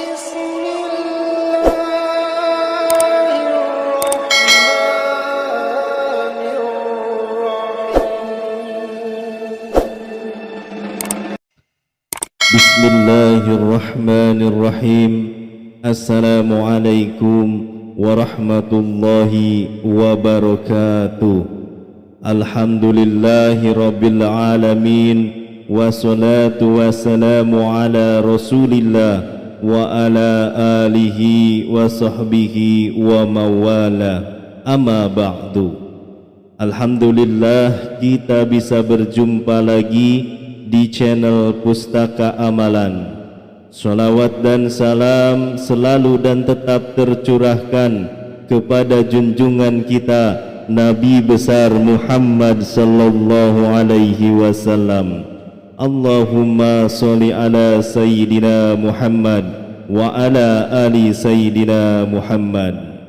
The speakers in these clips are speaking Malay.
Bismillahirrahmanirrahim. Assalamualaikum warahmatullahi wabarakatuh. Alhamdulillahi rabbil alamin. Wassalatu wassalamu ala rasulillah wa ala alihi wa sahbihi wa mawala. Amma ba'du. Alhamdulillah kita bisa berjumpa lagi di channel Pustaka Amalan. Salawat dan salam selalu dan tetap tercurahkan kepada junjungan kita Nabi besar Muhammad sallallahu alaihi wasallam. Allahumma sholli ala sayyidina Muhammad wa ala ali sayyidina Muhammad.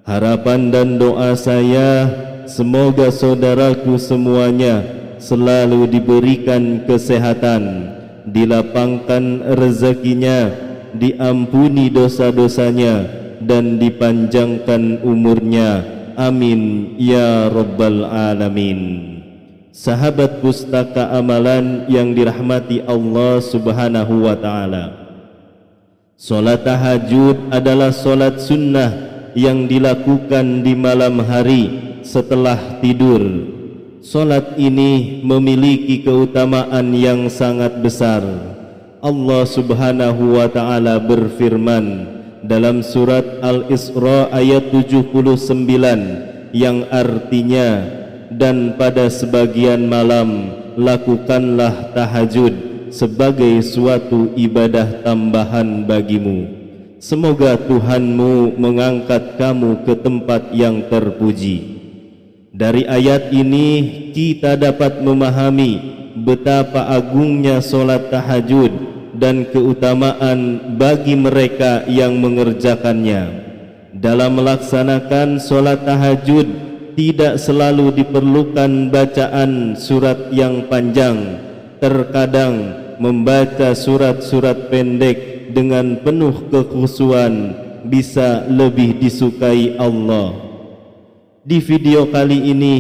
Harapan dan doa saya, semoga saudaraku semuanya selalu diberikan kesehatan, dilapangkan rezekinya, diampuni dosa-dosanya, dan dipanjangkan umurnya. Amin ya rabbal alamin. Sahabat Pustaka Amalan yang dirahmati Allah subhanahu wa ta'ala, solat tahajud adalah solat sunnah yang dilakukan di malam hari setelah tidur. Solat ini memiliki keutamaan yang sangat besar. Allah subhanahu wa ta'ala berfirman dalam surat Al-Isra ayat 79 yang artinya, dan pada sebagian malam lakukanlah tahajud sebagai suatu ibadah tambahan bagimu. Semoga Tuhanmu mengangkat kamu ke tempat yang terpuji. Dari ayat ini kita dapat memahami betapa agungnya solat tahajud dan keutamaan bagi mereka yang mengerjakannya. Dalam melaksanakan solat tahajud tidak selalu diperlukan bacaan surat yang panjang. Terkadang membaca surat-surat pendek dengan penuh kekhusyuan bisa lebih disukai Allah. Di video kali ini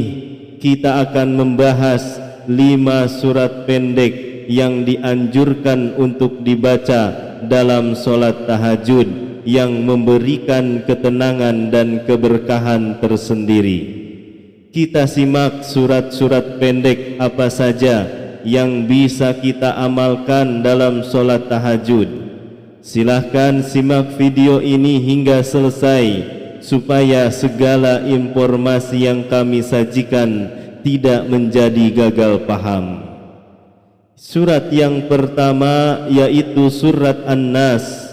kita akan membahas 5 surat pendek yang dianjurkan untuk dibaca dalam solat tahajud yang memberikan ketenangan dan keberkahan tersendiri. Kita simak surat-surat pendek apa saja yang bisa kita amalkan dalam solat tahajud. Silahkan simak video ini hingga selesai supaya segala informasi yang kami sajikan tidak menjadi gagal paham. Surat yang pertama yaitu surat An-Nas.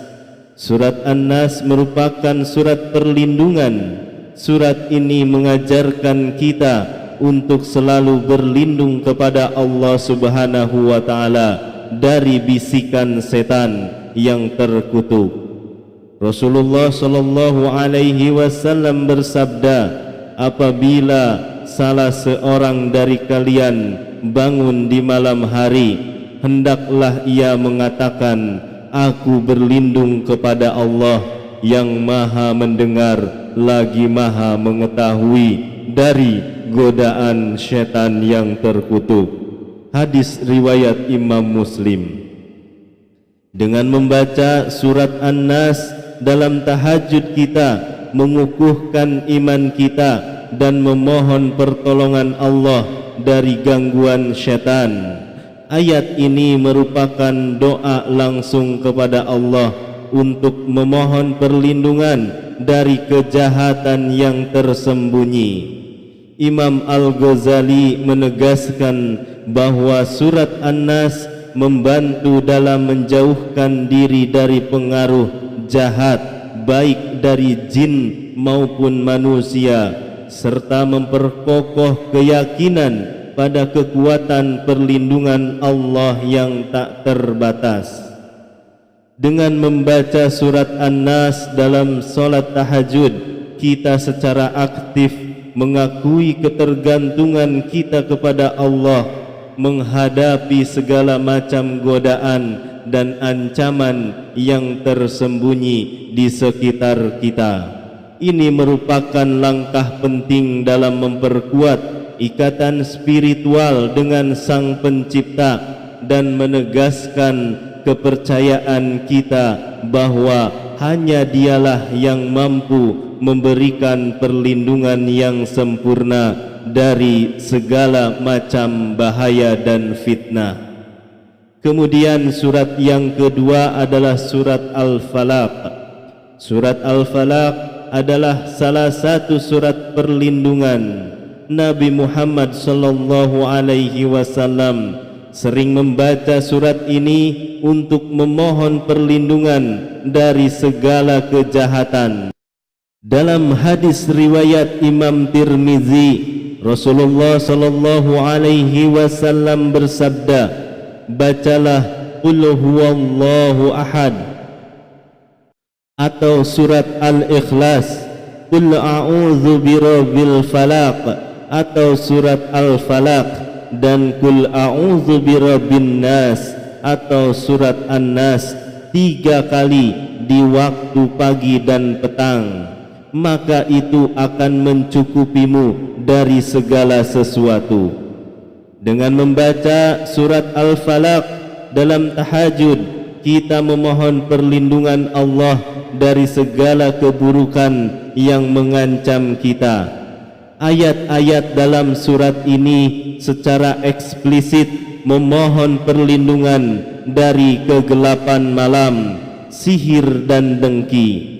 Surat An-Nas merupakan surat perlindungan. Surat ini mengajarkan kita untuk selalu berlindung kepada Allah subhanahu wa ta'ala dari bisikan setan yang terkutuk. Rasulullah sallallahu alaihi wasallam bersabda, apabila salah seorang dari kalian bangun di malam hari, hendaklah ia mengatakan, aku berlindung kepada Allah yang maha mendengar lagi maha mengetahui dari godaan syaitan yang terkutuk. Hadis riwayat Imam Muslim. Dengan membaca surat An-Nas dalam tahajud kita mengukuhkan iman kita dan memohon pertolongan Allah dari gangguan syaitan. Ayat ini merupakan doa langsung kepada Allah untuk memohon perlindungan dari kejahatan yang tersembunyi. Imam Al-Ghazali menegaskan bahwa surat An-Nas membantu dalam menjauhkan diri dari pengaruh jahat baik dari jin maupun manusia, serta memperkokoh keyakinan pada kekuatan perlindungan Allah yang tak terbatas. Dengan membaca surat An-Nas dalam solat tahajud, kita secara aktif mengakui ketergantungan kita kepada Allah menghadapi segala macam godaan dan ancaman yang tersembunyi di sekitar kita. Ini merupakan langkah penting dalam memperkuat ikatan spiritual dengan Sang Pencipta dan menegaskan kepercayaan kita bahwa hanya Dialah yang mampu memberikan perlindungan yang sempurna dari segala macam bahaya dan fitnah. Kemudian surat yang kedua adalah surat Al-Falaq. Surat Al-Falaq adalah salah satu surat perlindungan. Nabi Muhammad sallallahu alaihi wasallam sering membaca surat ini untuk memohon perlindungan dari segala kejahatan. Dalam hadis riwayat Imam Tirmizi, Rasulullah sallallahu alaihi wasallam bersabda, bacalah Qul huwallahu ahad atau surat Al-Ikhlas, Qul a'udzu birabbil falaq atau surat Al-Falaq, dan Qul a'udzu birabbin nas atau surat An-Nas 3 kali di waktu pagi dan petang. Maka itu akan mencukupimu dari segala sesuatu. Dengan membaca surat Al-Falaq dalam tahajud, kita memohon perlindungan Allah dari segala keburukan yang mengancam kita. Ayat-ayat dalam surat ini secara eksplisit memohon perlindungan dari kegelapan malam, sihir dan dengki.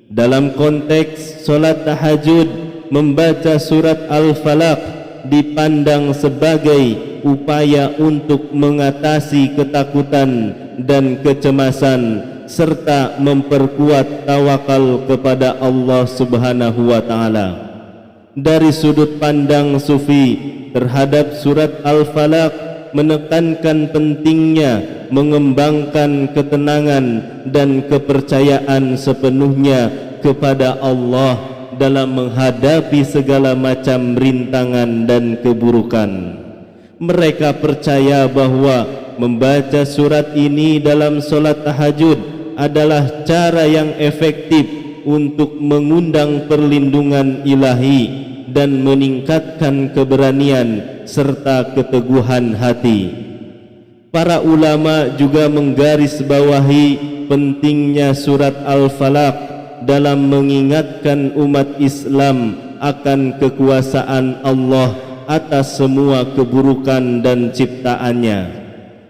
Dalam konteks solat tahajud, membaca surat Al-Falaq dipandang sebagai upaya untuk mengatasi ketakutan dan kecemasan serta memperkuat tawakal kepada Allah Subhanahu wa taala. Dari sudut pandang sufi terhadap surat Al-Falaq menekankan pentingnya mengembangkan ketenangan dan kepercayaan sepenuhnya kepada Allah dalam menghadapi segala macam rintangan dan keburukan. Mereka percaya bahwa membaca surat ini dalam solat tahajud adalah cara yang efektif untuk mengundang perlindungan ilahi dan meningkatkan keberanian serta keteguhan hati. Para ulama juga menggarisbawahi pentingnya surat Al-Falaq dalam mengingatkan umat Islam akan kekuasaan Allah atas semua keburukan dan ciptaannya.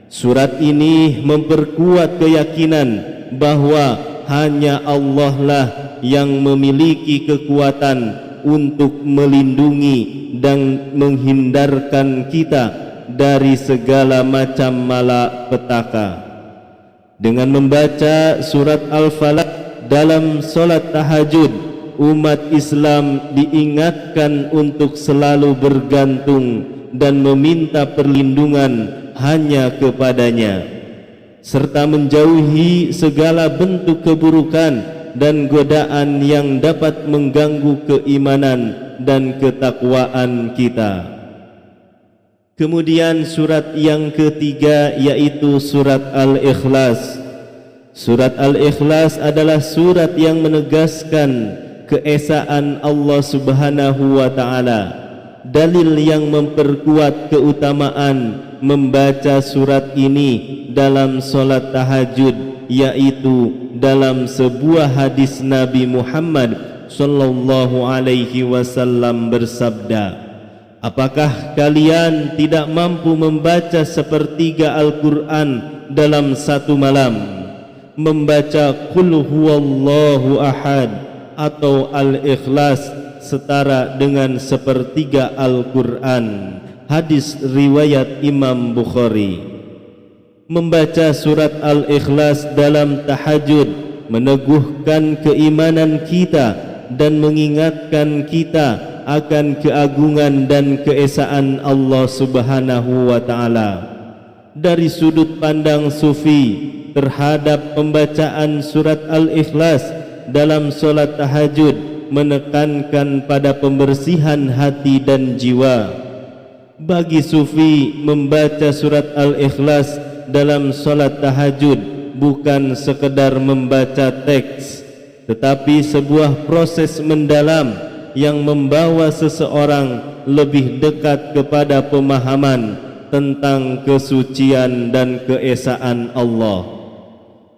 Surat ini memperkuat keyakinan bahwa hanya Allah lah yang memiliki kekuatan untuk melindungi dan menghindarkan kita dari segala macam malapetaka. Dengan membaca surat Al-Falaq dalam solat tahajud, umat Islam diingatkan untuk selalu bergantung dan meminta perlindungan hanya kepadanya, serta menjauhi segala bentuk keburukan dan godaan yang dapat mengganggu keimanan dan ketakwaan kita. Kemudian surat yang ketiga yaitu surat Al-Ikhlas. Surat Al-Ikhlas adalah surat yang menegaskan keesaan Allah Subhanahu wa taala. Dalil yang memperkuat keutamaan membaca surat ini dalam solat tahajud yaitu dalam sebuah hadis Nabi Muhammad sallallahu alaihi wasallam bersabda, apakah kalian tidak mampu membaca sepertiga Al-Quran dalam satu malam? Membaca Qul huwallahu ahad atau Al-Ikhlas setara dengan sepertiga Al-Quran. Hadis riwayat Imam Bukhari. Membaca surat Al-Ikhlas dalam tahajud meneguhkan keimanan kita dan mengingatkan kita akan keagungan dan keesaan Allah Subhanahu wa taala. Dari sudut pandang sufi terhadap pembacaan surat Al-Ikhlas dalam solat tahajud menekankan pada pembersihan hati dan jiwa. Bagi sufi, membaca surat Al-Ikhlas dalam solat tahajud bukan sekedar membaca teks, tetapi sebuah proses mendalam yang membawa seseorang lebih dekat kepada pemahaman tentang kesucian dan keesaan Allah.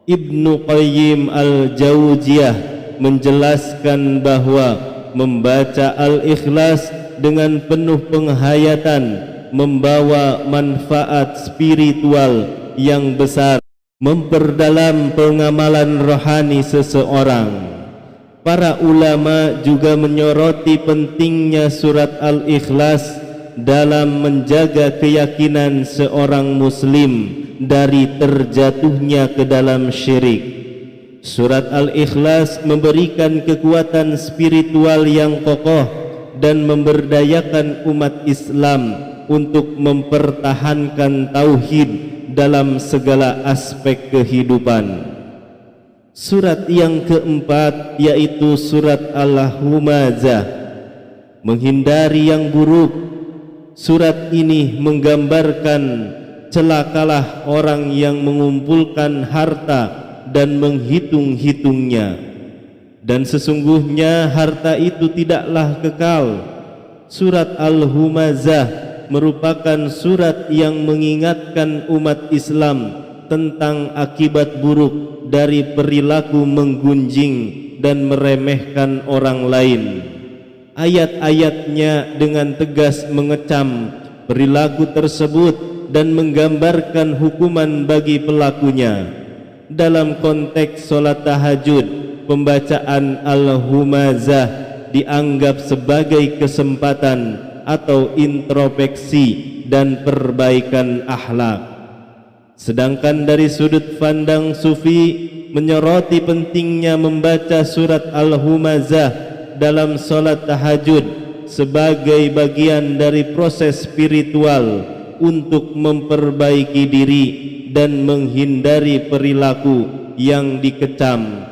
Ibnu Qayyim al-Jauziyah menjelaskan bahwa membaca Al-Ikhlas dengan penuh penghayatan membawa manfaat spiritual yang besar, memperdalam pengamalan rohani seseorang. Para ulama juga menyoroti pentingnya surat Al-Ikhlas dalam menjaga keyakinan seorang muslim dari terjatuhnya ke dalam syirik. Surat Al-Ikhlas memberikan kekuatan spiritual yang kokoh dan memberdayakan umat Islam untuk mempertahankan tauhid dalam segala aspek kehidupan. Surat yang keempat yaitu surat Al-Humazah, menghindari yang buruk. Surat ini menggambarkan celakalah orang yang mengumpulkan harta dan menghitung-hitungnya, dan sesungguhnya harta itu tidaklah kekal. Surat Al-Humazah merupakan surat yang mengingatkan umat Islam tentang akibat buruk dari perilaku menggunjing dan meremehkan orang lain. Ayat-ayatnya dengan tegas mengecam perilaku tersebut dan menggambarkan hukuman bagi pelakunya. Dalam konteks solat tahajud, pembacaan Al-Humazah dianggap sebagai kesempatan atau introspeksi dan perbaikan akhlak. Sedangkan dari sudut pandang sufi menyoroti pentingnya membaca surat Al-Humazah dalam solat tahajud sebagai bagian dari proses spiritual untuk memperbaiki diri dan menghindari perilaku yang dikecam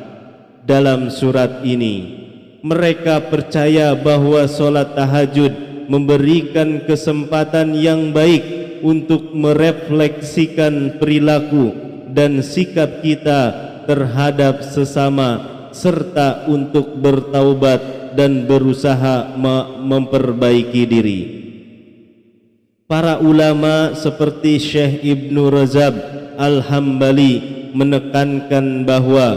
dalam surat ini. Mereka percaya bahwa solat tahajud memberikan kesempatan yang baik untuk merefleksikan perilaku dan sikap kita terhadap sesama, serta untuk bertaubat dan berusaha memperbaiki diri. Para ulama seperti Syekh Ibnu Rajab Al-Hambali menekankan bahwa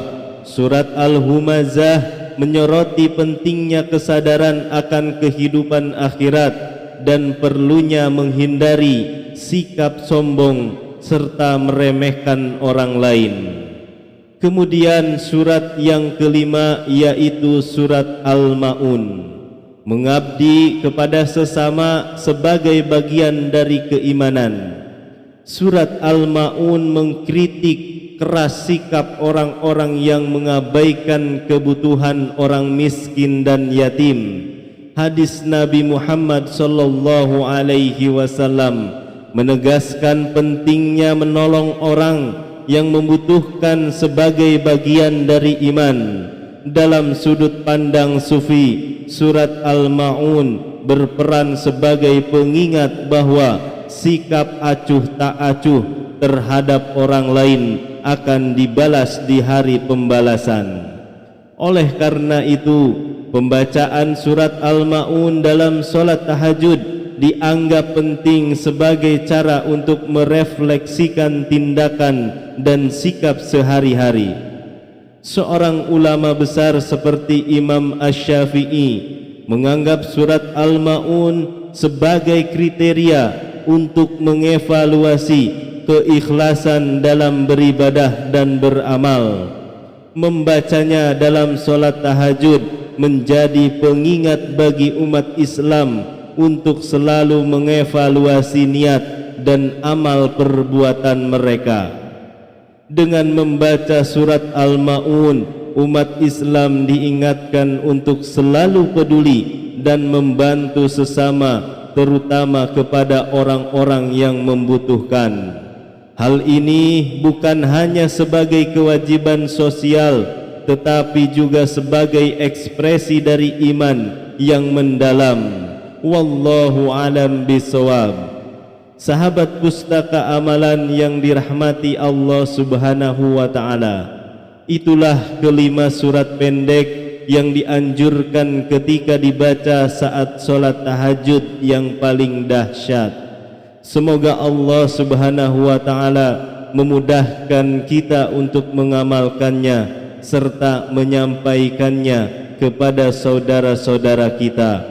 surat Al-Humazah menyoroti pentingnya kesadaran akan kehidupan akhirat dan perlunya menghindari sikap sombong serta meremehkan orang lain. Kemudian surat yang kelima yaitu surat Al-Ma'un, mengabdi kepada sesama sebagai bagian dari keimanan. Surat Al-Ma'un mengkritik keras sikap orang-orang yang mengabaikan kebutuhan orang miskin dan yatim. Hadis Nabi Muhammad sallallahu alaihi wasallam menegaskan pentingnya menolong orang yang membutuhkan sebagai bagian dari iman. Dalam sudut pandang sufi, surat Al-Ma'un berperan sebagai pengingat bahwa sikap acuh tak acuh terhadap orang lain akan dibalas di hari pembalasan. Oleh karena itu, pembacaan surat Al-Ma'un dalam solat tahajud dianggap penting sebagai cara untuk merefleksikan tindakan dan sikap sehari-hari. Seorang ulama besar seperti Imam Asy-Syafi'i menganggap surat Al-Ma'un sebagai kriteria untuk mengevaluasi keikhlasan dalam beribadah dan beramal. Membacanya dalam solat tahajud menjadi pengingat bagi umat Islam untuk selalu mengevaluasi niat dan amal perbuatan mereka. Dengan membaca surat Al-Ma'un, umat Islam diingatkan untuk selalu peduli dan membantu sesama, terutama kepada orang-orang yang membutuhkan. Hal ini bukan hanya sebagai kewajiban sosial, tetapi juga sebagai ekspresi dari iman yang mendalam. Wallahu alam bisawab. sahabat pustaka amalan yang dirahmati Allah Subhanahu wa taala. Itulah kelima surat pendek yang dianjurkan ketika dibaca saat solat tahajud yang paling dahsyat. Semoga Allah Subhanahu wa taala memudahkan kita untuk mengamalkannya serta menyampaikannya kepada saudara-saudara kita,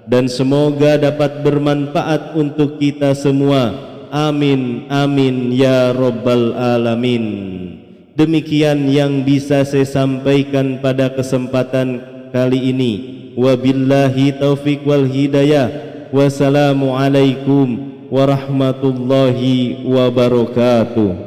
dan semoga dapat bermanfaat untuk kita semua. Amin amin ya rabbal alamin. Demikian yang bisa saya sampaikan pada kesempatan kali ini. Wabillahi taufiq wal hidayah. Wassalamualaikum warahmatullahi wabarakatuh.